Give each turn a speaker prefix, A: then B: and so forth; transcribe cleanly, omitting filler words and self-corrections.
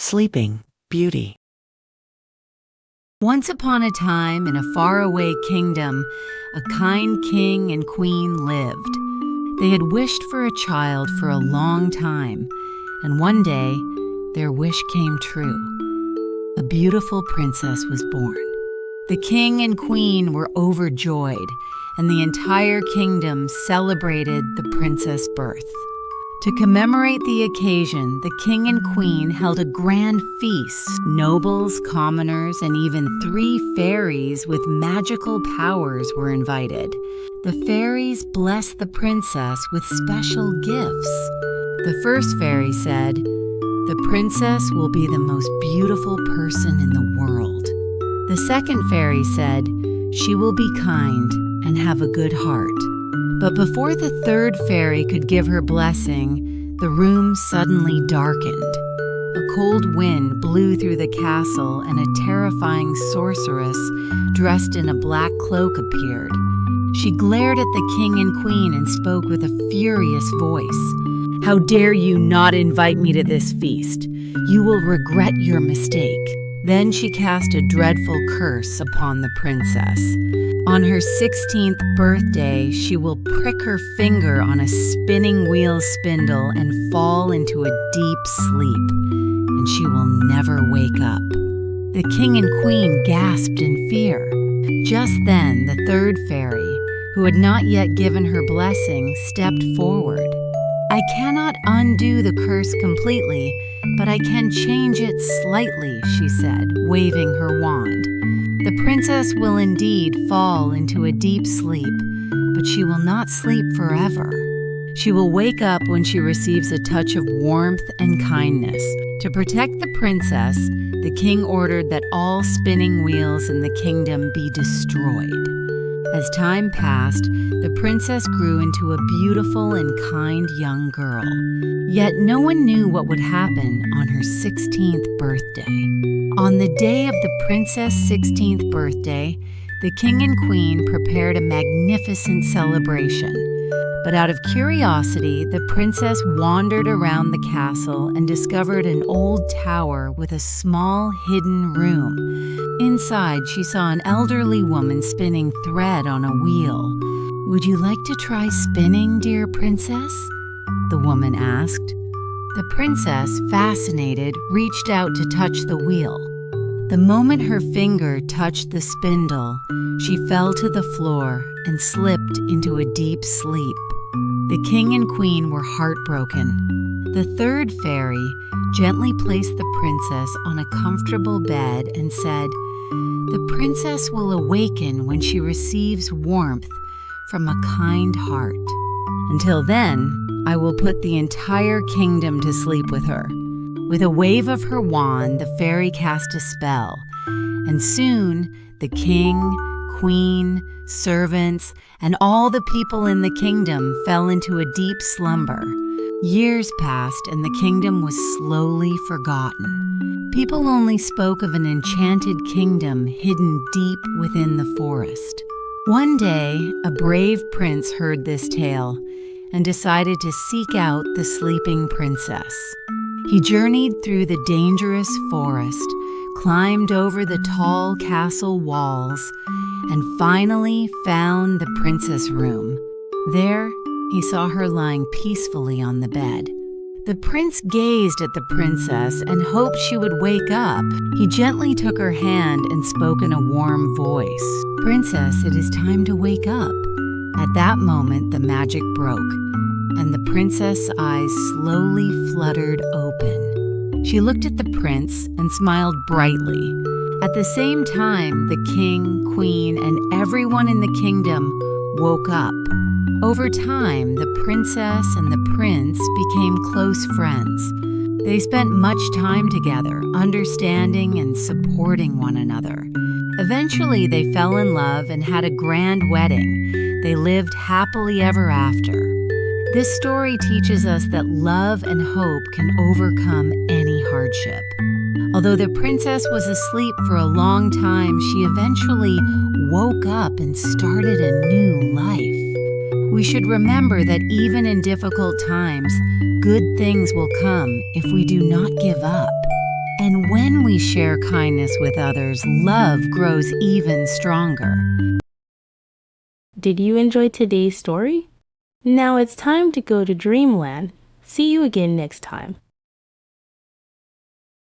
A: Sleeping Beauty.
B: Once upon a time, in a faraway kingdom, a kind king and queen lived. They had wished for a child for a long time, and one day, their wish came true. A beautiful princess was born. The king and queen were overjoyed, and the entire kingdom celebrated the princess' birth. To commemorate the occasion, the king and queen held a grand feast. Nobles, commoners, and even 3 fairies with magical powers were invited. The fairies blessed the princess with special gifts. The first fairy said, "The princess will be the most beautiful person in the world." The second fairy said, "She will be kind and have a good heart." But before the third fairy could give her blessing, the room suddenly darkened. A cold wind blew through the castle, and a terrifying sorceress dressed in a black cloak appeared. She glared at the king and queen and spoke with a furious voice. "How dare you not invite me to this feast? You will regret your mistake." Then she cast a dreadful curse upon the princess. On her 16th birthday, she will prick her finger on a spinning wheel spindle and fall into a deep sleep, and she will never wake up. The king and queen gasped in fear. Just then, the third fairy, who had not yet given her blessing, stepped forward. "I cannot undo the curse completely, but I can change it slightly," she said, waving her wand. "The princess will indeed fall into a deep sleep, but she will not sleep forever. She will wake up when she receives a touch of warmth and kindness." To protect the princess, the king ordered that all spinning wheels in the kingdom be destroyed. As time passed, the princess grew into a beautiful and kind young girl. Yet no one knew what would happen on her 16th birthday. On the day of the princess' 16th birthday, the king and queen prepared a magnificent celebration. But out of curiosity, the princess wandered around the castle and discovered an old tower with a small hidden room. Inside, she saw an elderly woman spinning thread on a wheel. "Would you like to try spinning, dear princess?" the woman asked. The princess, fascinated, reached out to touch the wheel. The moment her finger touched the spindle, she fell to the floor and slipped into a deep sleep. The king and queen were heartbroken. The third fairy gently placed the princess on a comfortable bed and said, "The princess will awaken when she receives warmth from a kind heart. Until then, I will put the entire kingdom to sleep with her." With a wave of her wand, the fairy cast a spell, and soon the king, queen, servants, and all the people in the kingdom fell into a deep slumber. Years passed, and the kingdom was slowly forgotten. People only spoke of an enchanted kingdom hidden deep within the forest. One day, a brave prince heard this tale and decided to seek out the sleeping princess. He journeyed through the dangerous forest, climbed over the tall castle walls, and finally found the princess' room. There, he saw her lying peacefully on the bed. The prince gazed at the princess and hoped she would wake up. He gently took her hand and spoke in a warm voice. "Princess, it is time to wake up." At that moment, the magic broke, and the princess' eyes slowly fluttered open. She looked at the prince and smiled brightly. At the same time, the king, queen, and everyone in the kingdom woke up. Over time, the princess and the prince became close friends. They spent much time together, understanding and supporting one another. Eventually, they fell in love and had a grand wedding. They lived happily ever after. This story teaches us that love and hope can overcome any hardship. Although the princess was asleep for a long time, she eventually woke up and started a new life. We should remember that even in difficult times, good things will come if we do not give up. And when we share kindness with others, love grows even stronger.
A: Did you enjoy today's story? Now it's time to go to Dreamland. See you again next time.